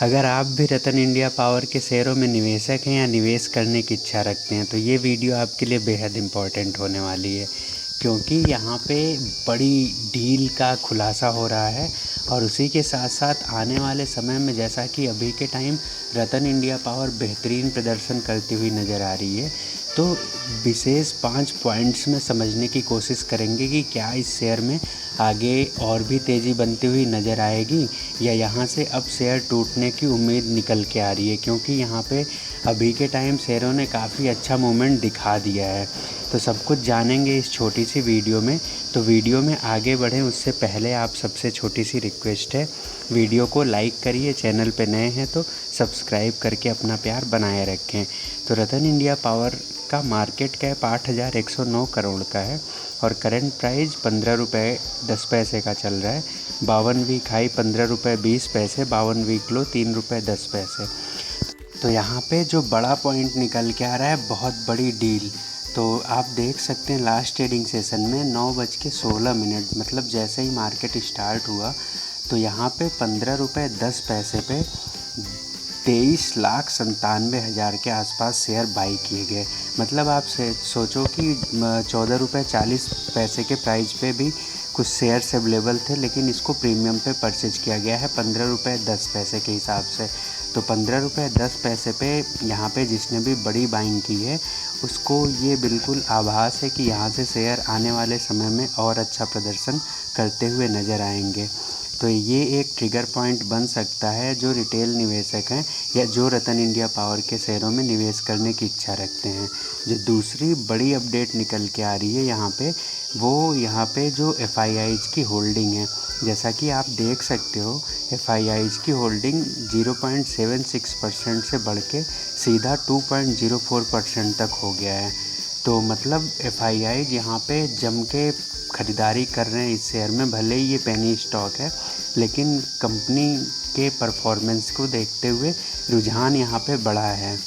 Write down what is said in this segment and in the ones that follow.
अगर आप भी रतन इंडिया पावर के शेयरों में निवेशक हैं या निवेश करने की इच्छा रखते हैं तो ये वीडियो आपके लिए बेहद इम्पोर्टेंट होने वाली है, क्योंकि यहाँ पे बड़ी डील का खुलासा हो रहा है। और उसी के साथ साथ आने वाले समय में, जैसा कि अभी के टाइम रतन इंडिया पावर बेहतरीन प्रदर्शन करती हुई नज़र आ रही है, तो विशेष 5 पॉइंट्स में समझने की कोशिश करेंगे कि क्या इस शेयर में आगे और भी तेज़ी बनती हुई नज़र आएगी या यहाँ से अब शेयर टूटने की उम्मीद निकल के आ रही है, क्योंकि यहाँ पे अभी के टाइम शेयरों ने काफ़ी अच्छा मूवमेंट दिखा दिया है। तो सब कुछ जानेंगे इस छोटी सी वीडियो में। तो वीडियो में आगे बढ़ें उससे पहले आप सबसे छोटी सी रिक्वेस्ट है, वीडियो को लाइक करिए, चैनल पे नए हैं तो सब्सक्राइब करके अपना प्यार बनाए रखें। तो रतन इंडिया पावर का मार्केट कैप 8,109 करोड़ का है और करंट प्राइस 15 रुपये 10 पैसे का चल रहा है। 52 वीक हाई 15 रुपये 20 पैसे, 52 वीक लो 3 रुपये 10 पैसे। तो यहाँ पे जो बड़ा पॉइंट निकल के आ रहा है, बहुत बड़ी डील। तो आप देख सकते हैं लास्ट ट्रेडिंग सेशन में 9:16, मतलब जैसे ही मार्केट स्टार्ट हुआ तो यहाँ पे 15 रुपये 10 पैसे पे 23,97,000 के आसपास शेयर बाई किए गए। मतलब आप से सोचो कि 14 रुपये 40 पैसे के प्राइस पे भी कुछ शेयर्स अवेलेबल थे, लेकिन इसको प्रीमियम पे परचेज किया गया है 15 रुपये 10 पैसे के हिसाब से। तो 15 रुपये 10 पैसे पे यहाँ पे जिसने भी बड़ी बाइंग की है उसको ये बिल्कुल आभास है कि यहाँ से शेयर आने वाले समय में और अच्छा प्रदर्शन करते हुए नज़र आएंगे। तो ये एक ट्रिगर पॉइंट बन सकता है जो रिटेल निवेशक हैं या जो रतन इंडिया पावर के शेयरों में निवेश करने की इच्छा रखते हैं। जो दूसरी बड़ी अपडेट निकल के आ रही है यहाँ पे, वो यहाँ पे जो FIIs की होल्डिंग है, जैसा कि आप देख सकते हो FIIs की होल्डिंग 0.76% से बढ़ के सीधा 2.04% तक हो गया है। तो मतलब FIIs यहाँ पे जम के ख़रीदारी कर रहे हैं इस शेयर में। भले ही ये पेनी स्टॉक है, लेकिन कंपनी के परफॉर्मेंस को देखते हुए रुझान यहाँ पे बढ़ा है।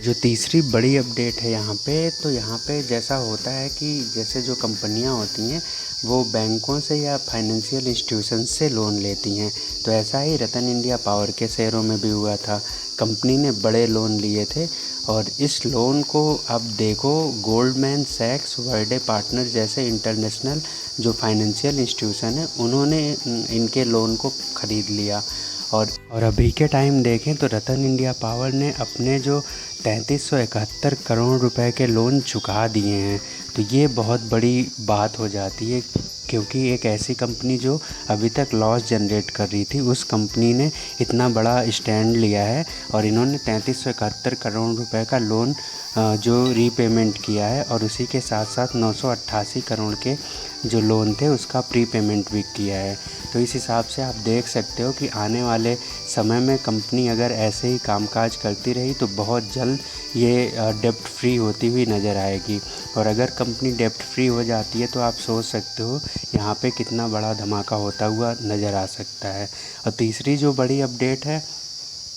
जो तीसरी बड़ी अपडेट है यहाँ पे, तो यहाँ पे जैसा होता है कि जैसे जो कंपनियाँ होती हैं वो बैंकों से या फाइनेंशियल इंस्टीट्यूशन से लोन लेती हैं, तो ऐसा ही रतन इंडिया पावर के शेयरों में भी हुआ था। कंपनी ने बड़े लोन लिए थे और इस लोन को अब देखो गोल्डमैन सैक्स, वर्डे पार्टनर जैसे इंटरनेशनल जो फाइनेंशियल इंस्टीट्यूशन है उन्होंने इनके लोन को ख़रीद लिया। और अभी के टाइम देखें तो रतन इंडिया पावर ने अपने जो 3371 करोड़ रुपए के लोन चुका दिए हैं। तो ये बहुत बड़ी बात हो जाती है, क्योंकि एक ऐसी कंपनी जो अभी तक लॉस जनरेट कर रही थी, उस कंपनी ने इतना बड़ा स्टैंड लिया है और इन्होंने 3371 करोड़ रुपए का लोन जो रीपेमेंट किया है और उसी के साथ साथ 988 करोड़ के जो लोन थे उसका प्री पेमेंट भी किया है। तो इस हिसाब से आप देख सकते हो कि आने वाले समय में कंपनी अगर ऐसे ही कामकाज करती रही तो बहुत जल्द ये डेप्ट फ्री होती हुई नज़र आएगी। और अगर कंपनी डेप्ट फ्री हो जाती है तो आप सोच सकते हो यहाँ पे कितना बड़ा धमाका होता हुआ नज़र आ सकता है। और तीसरी जो बड़ी अपडेट है,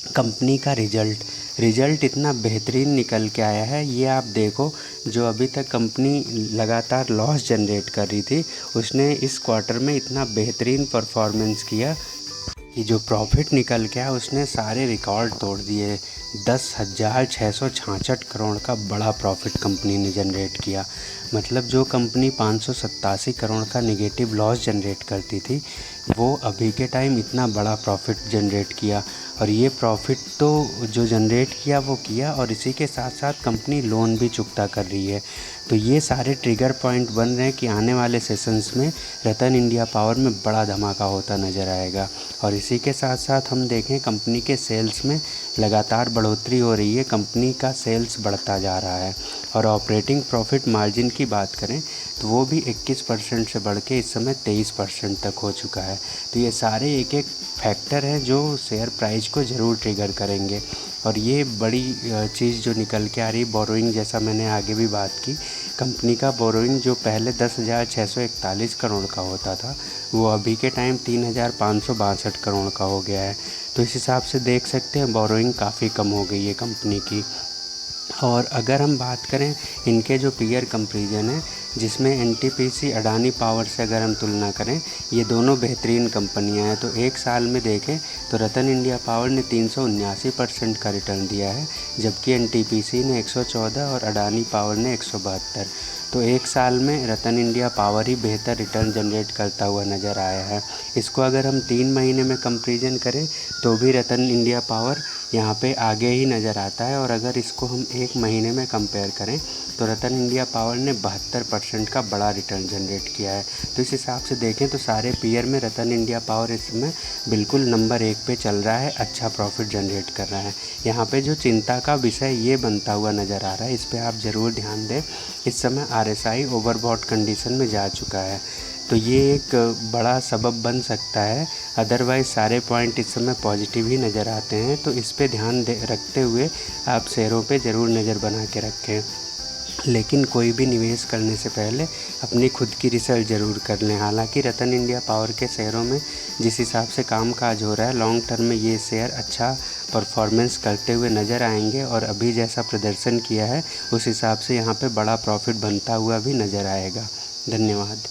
कंपनी का रिज़ल्ट इतना बेहतरीन निकल के आया है। ये आप देखो, जो अभी तक कंपनी लगातार लॉस जनरेट कर रही थी उसने इस क्वार्टर में इतना बेहतरीन परफॉर्मेंस किया कि जो प्रॉफिट निकल के आया उसने सारे रिकॉर्ड तोड़ दिए। 10,666 करोड़ का बड़ा प्रॉफिट कंपनी ने जनरेट किया। मतलब जो कंपनी 587 करोड़ का नेगेटिव लॉस जनरेट करती थी वो अभी के टाइम इतना बड़ा प्रॉफिट जनरेट किया। और ये प्रॉफिट तो जो जनरेट किया वो किया, और इसी के साथ साथ कंपनी लोन भी चुकता कर रही है। तो ये सारे ट्रिगर पॉइंट बन रहे हैं कि आने वाले सेशंस में रतन इंडिया पावर में बड़ा धमाका होता नज़र आएगा। और इसी के साथ साथ हम देखें कंपनी के सेल्स में लगातार बढ़ोतरी हो रही है, कंपनी का सेल्स बढ़ता जा रहा है। और ऑपरेटिंग प्रॉफिट मार्जिन की बात करें तो वो भी 21% से बढ़ के इस समय 23% तक हो चुका है। तो ये सारे एक एक फैक्टर हैं जो शेयर प्राइस को ज़रूर ट्रिगर करेंगे। और ये बड़ी चीज़ जो निकल के आ रही, बोरोइंग, जैसा मैंने आगे भी बात की, कंपनी का बोरोइंग जो पहले 10,641 करोड़ का होता था वो अभी के टाइम 3,562 करोड़ का हो गया है। तो इस हिसाब से देख सकते हैं बोरोइंग काफ़ी कम हो गई है कंपनी की। और अगर हम बात करें इनके जो पीयर कंपैरिजन है, जिसमें एनटीपीसी अडानी पावर से अगर हम तुलना करें, ये दोनों बेहतरीन कंपनियां हैं। तो एक साल में देखें तो रतन इंडिया पावर ने 379% का रिटर्न दिया है, जबकि एनटीपीसी ने 114 और अडानी पावर ने 172। तो एक साल में रतन इंडिया पावर ही बेहतर रिटर्न जनरेट करता हुआ नज़र आया है। इसको अगर हम 3 महीने में कंपैरिजन करें तो भी रतन इंडिया पावर यहाँ पे आगे ही नज़र आता है, और अगर इसको हम 1 महीने में कंपेयर करें तो रतन इंडिया पावर ने 72% का बड़ा रिटर्न जनरेट किया है। तो इस हिसाब से देखें तो सारे पीयर में रतन इंडिया पावर इस समय बिल्कुल नंबर 1 पे चल रहा है, अच्छा प्रॉफिट जनरेट कर रहा है। यहाँ पे जो चिंता का विषय ये बनता हुआ नज़र आ रहा है, इस पर आप ज़रूर ध्यान दें। इस समय RSI ओवरबॉट कंडीशन में जा चुका है, तो ये एक बड़ा सबब बन सकता है। अदरवाइज़ सारे पॉइंट इस समय पॉजिटिव ही नज़र आते हैं, तो इस पे ध्यान रखते हुए आप शेयरों पे ज़रूर नज़र बना के रखें। लेकिन कोई भी निवेश करने से पहले अपनी खुद की रिसर्च ज़रूर कर लें। हालांकि रतन इंडिया पावर के शेयरों में जिस हिसाब से कामकाज हो रहा है, लॉन्ग टर्म में ये शेयर अच्छा परफॉर्मेंस करते हुए नज़र आएंगे, और अभी जैसा प्रदर्शन किया है उस हिसाब से यहाँ पे बड़ा प्रॉफिट बनता हुआ भी नज़र आएगा। धन्यवाद।